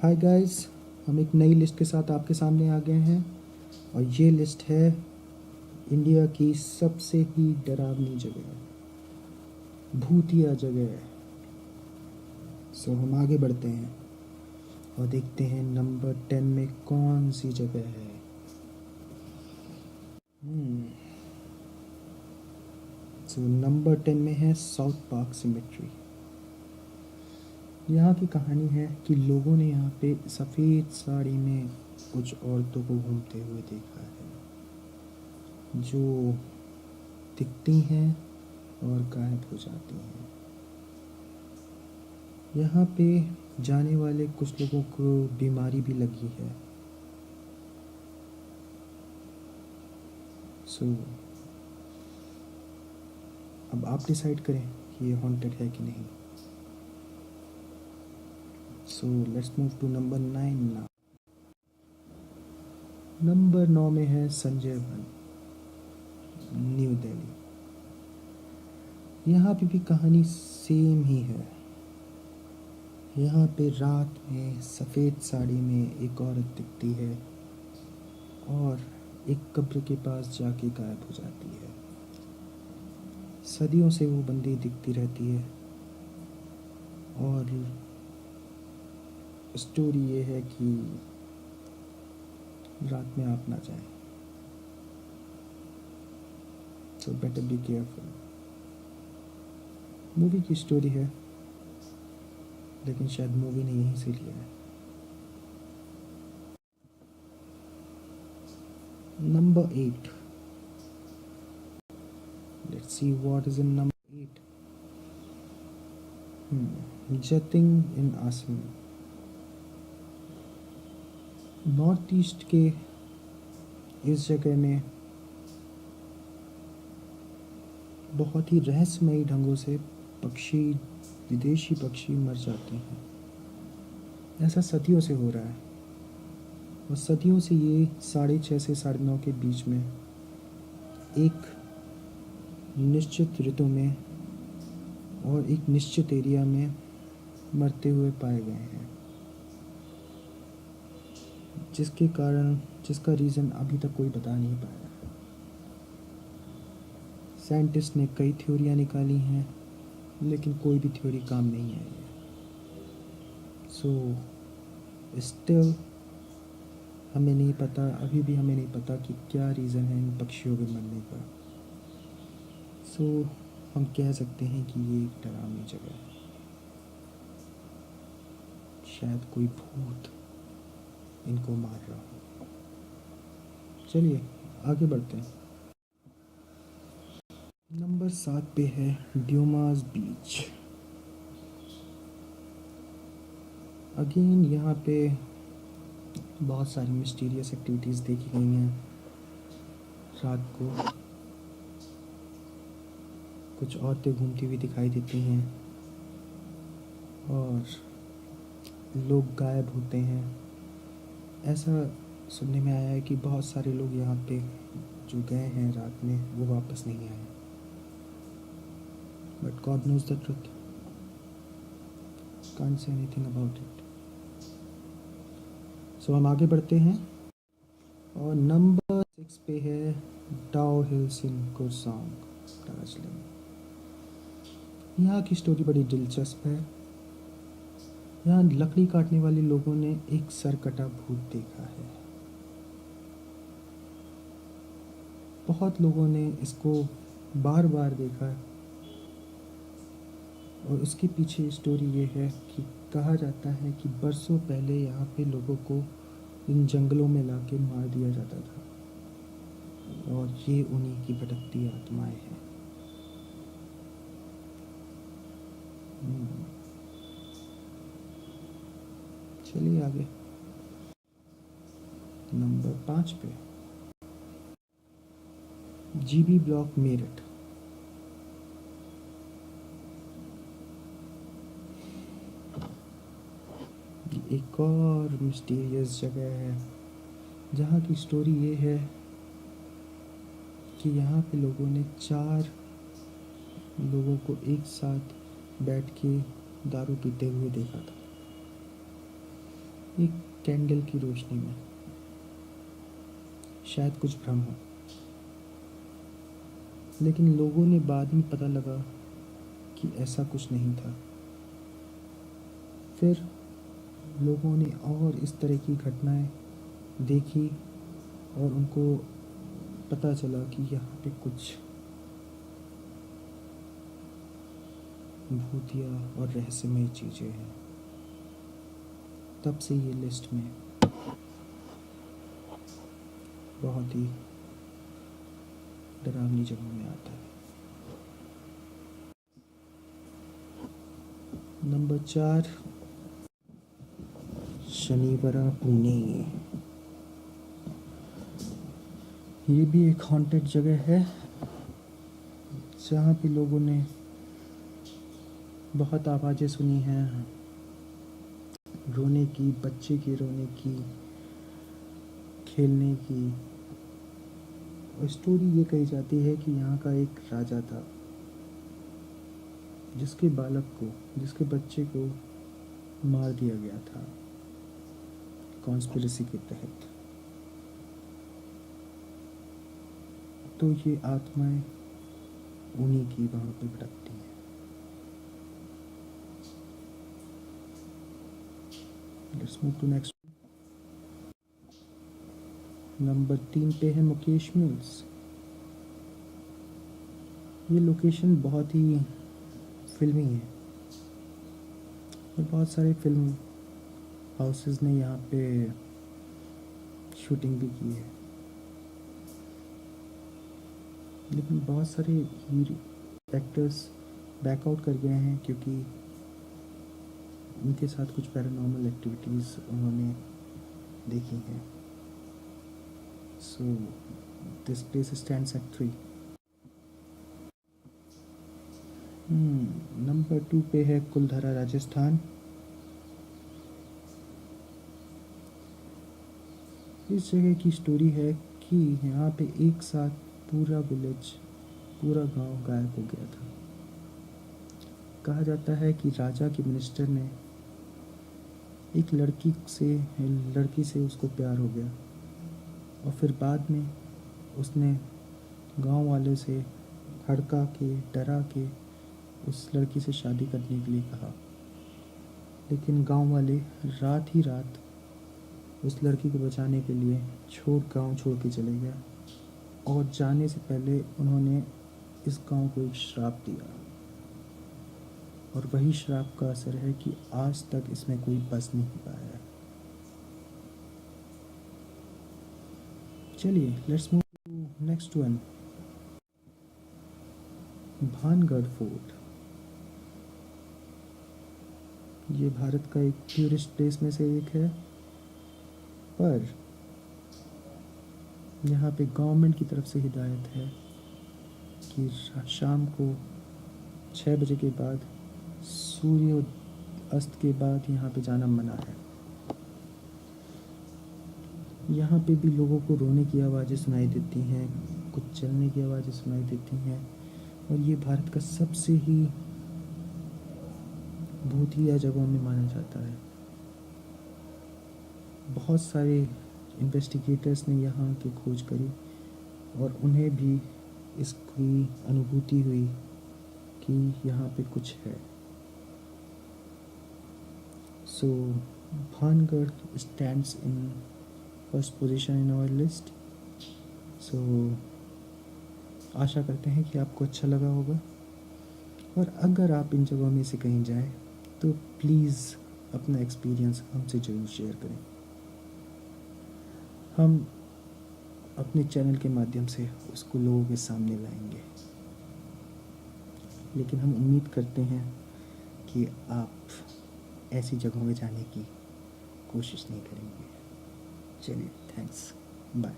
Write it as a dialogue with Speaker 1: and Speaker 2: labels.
Speaker 1: Hi guys, हम एक नई लिस्ट के साथ आपके सामने आ गए हैं और ये लिस्ट है इंडिया की सबसे ही डरावनी जगह, भूतिया जगह। हम आगे बढ़ते हैं और देखते हैं नंबर 10 में कौन सी जगह है। नंबर 10 में है साउथ पार्क सिमेट्री। यहाँ की कहानी है कि लोगों ने यहाँ पे सफ़ेद साड़ी में कुछ औरतों को घूमते हुए देखा है, जो दिखती हैं और गायब हो जाती हैं। यहाँ पे जाने वाले कुछ लोगों को बीमारी भी लगी है। अब आप डिसाइड करें कि ये हॉन्टेड है कि नहीं। Let's move to number 9 now. Number 9 में है संजय वन, न्यू दिल्ली। यहाँ पे भी कहानी सेम ही है। यहाँ पे रात में सफ़ेद साड़ी में एक औरत दिखती है और एक कब्र के पास जाके गायब हो जाती है। सदियों से वो बंदी दिखती रहती है और स्टोरी ये है कि रात में आप ना जाएं, so better be careful. Movie की स्टोरी है, लेकिन शायद मूवी ने यहीं से लिया है। Number 8, let's see what is in number 8। Jatinga in Assam. North east के इस जगह में बहुत ही रहस्यमयी ढंगों से पक्षी, विदेशी पक्षी मर जाते हैं। ऐसा सदियों से हो रहा है और सदियों से ये 6:30 से 9:30 के बीच में एक निश्चित ऋतु में और एक निश्चित एरिया में मरते हुए पाए गए हैं, जिसका रीज़न अभी तक कोई बता नहीं पाया। साइंटिस्ट ने कई थ्योरियाँ निकाली हैं, लेकिन कोई भी थ्योरी काम नहीं आई है। स्टिल हमें नहीं पता, अभी भी हमें नहीं पता कि क्या रीज़न है इन पक्षियों के मरने का। हम कह सकते हैं कि ये एक डरावनी जगह है। शायद कोई भूत इनको मार रहा हो। चलिए आगे बढ़ते हैं। नंबर 7 पे है ड्यूमास बीच। अगेन यहाँ पे बहुत सारी मिस्टीरियस एक्टिविटीज़ देखी गई हैं। रात को कुछ औरतें घूमती हुई दिखाई देती हैं और लोग गायब होते हैं। ऐसा सुनने में आया है कि बहुत सारे लोग यहाँ पे जो गए हैं रात में वो वापस नहीं आए। But God knows the truth, can't say anything about it. हम आगे बढ़ते हैं और नंबर 6 पे है डाउ हिल्स इन कुरसांग, दार्जिलिंग। यहाँ की स्टोरी बड़ी दिलचस्प है। यहाँ लकड़ी काटने वाले लोगों ने एक सरकटा भूत देखा है। बहुत लोगों ने इसको बार बार देखा है और उसके पीछे स्टोरी ये है कि कहा जाता है कि बरसों पहले यहाँ पे लोगों को इन जंगलों में लाके मार दिया जाता था और ये उन्हीं की भटकती आत्माएं हैं। चलिए आगे। नंबर 5 पे जीबी ब्लॉक मेरठ। एक और मिस्टीरियस जगह है जहाँ की स्टोरी ये है कि यहाँ पे लोगों ने 4 लोगों को एक साथ बैठ के दारू पीते हुए देखा था। एक कैंडल की रोशनी में। शायद कुछ भ्रम हो, लेकिन लोगों ने बाद में पता लगा कि ऐसा कुछ नहीं था। फिर लोगों ने और इस तरह की घटनाएं देखी और उनको पता चला कि यहाँ पे कुछ भूतिया और रहस्यमय चीज़ें हैं। तब से ये लिस्ट में बहुत ही डरावनी जगहों में आता है। नंबर 4, शनिवारा पुणे। ये भी एक हॉन्टेड जगह है जहाँ पे लोगों ने बहुत आवाज़ें सुनी हैं, रोने की, बच्चे के रोने की, खेलने की। और स्टोरी ये कही जाती है कि यहाँ का एक राजा था जिसके जिसके बच्चे को मार दिया गया था कॉन्स्पिरेसी के तहत। तो ये आत्माएं उन्हीं की वहाँ पे भटकती हैं। Let's move to next. Number 3 पे है मुकेश मिल्स। ये लोकेशन बहुत ही फिल्मी है और बहुत सारे फिल्म हाउसेस ने यहाँ पे शूटिंग भी की है, लेकिन बहुत सारे एक्टर्स बैकआउट कर गए हैं क्योंकि उनके साथ कुछ पैरानॉर्मल एक्टिविटीज़ उन्होंने देखी हैं। So this place stands eight 3। Number 2 पे है कुलधरा राजस्थान। इस जगह की स्टोरी है कि यहाँ पे एक साथ पूरा विलेज, पूरा गांव गायब हो गया था। कहा जाता है कि राजा के मिनिस्टर ने एक लड़की से उसको प्यार हो गया और फिर बाद में उसने गांव वालों से हड़का के, डरा के उस लड़की से शादी करने के लिए कहा। लेकिन गांव वाले रात ही रात उस लड़की को बचाने के लिए गांव छोड़ के चले गए और जाने से पहले उन्होंने इस गांव को एक श्राप दिया और वही श्राप का असर है कि आज तक इसमें कोई बस नहीं पाया है। चलिए let's move to next one, Bhangarh fort. ये भारत का एक टूरिस्ट प्लेस में से एक है, पर यहाँ पे गवर्नमेंट की तरफ से हिदायत है कि शाम को 6 बजे के बाद, सूर्य अस्त के बाद यहाँ पे जाना मना है। यहाँ पे भी लोगों को रोने की आवाज़ें सुनाई देती हैं, कुछ चलने की आवाज़ें सुनाई देती हैं और ये भारत का सबसे ही भूतिया जगहों में माना जाता है। बहुत सारे इन्वेस्टिगेटर्स ने यहाँ की खोज करी और उन्हें भी इसकी अनुभूति हुई कि यहाँ पे कुछ है। So Bhangarh stands in first position in our list. So आशा करते हैं कि आपको अच्छा लगा होगा और अगर आप इन जगहों में से कहीं जाएं तो प्लीज़ अपना एक्सपीरियंस हमसे ज़रूर शेयर करें। हम अपने चैनल के माध्यम से उसको लोगों के सामने लाएंगे, लेकिन हम उम्मीद करते हैं कि आप ऐसी जगहों में जाने की कोशिश नहीं करेंगे। चलिए, थैंक्स, बाय।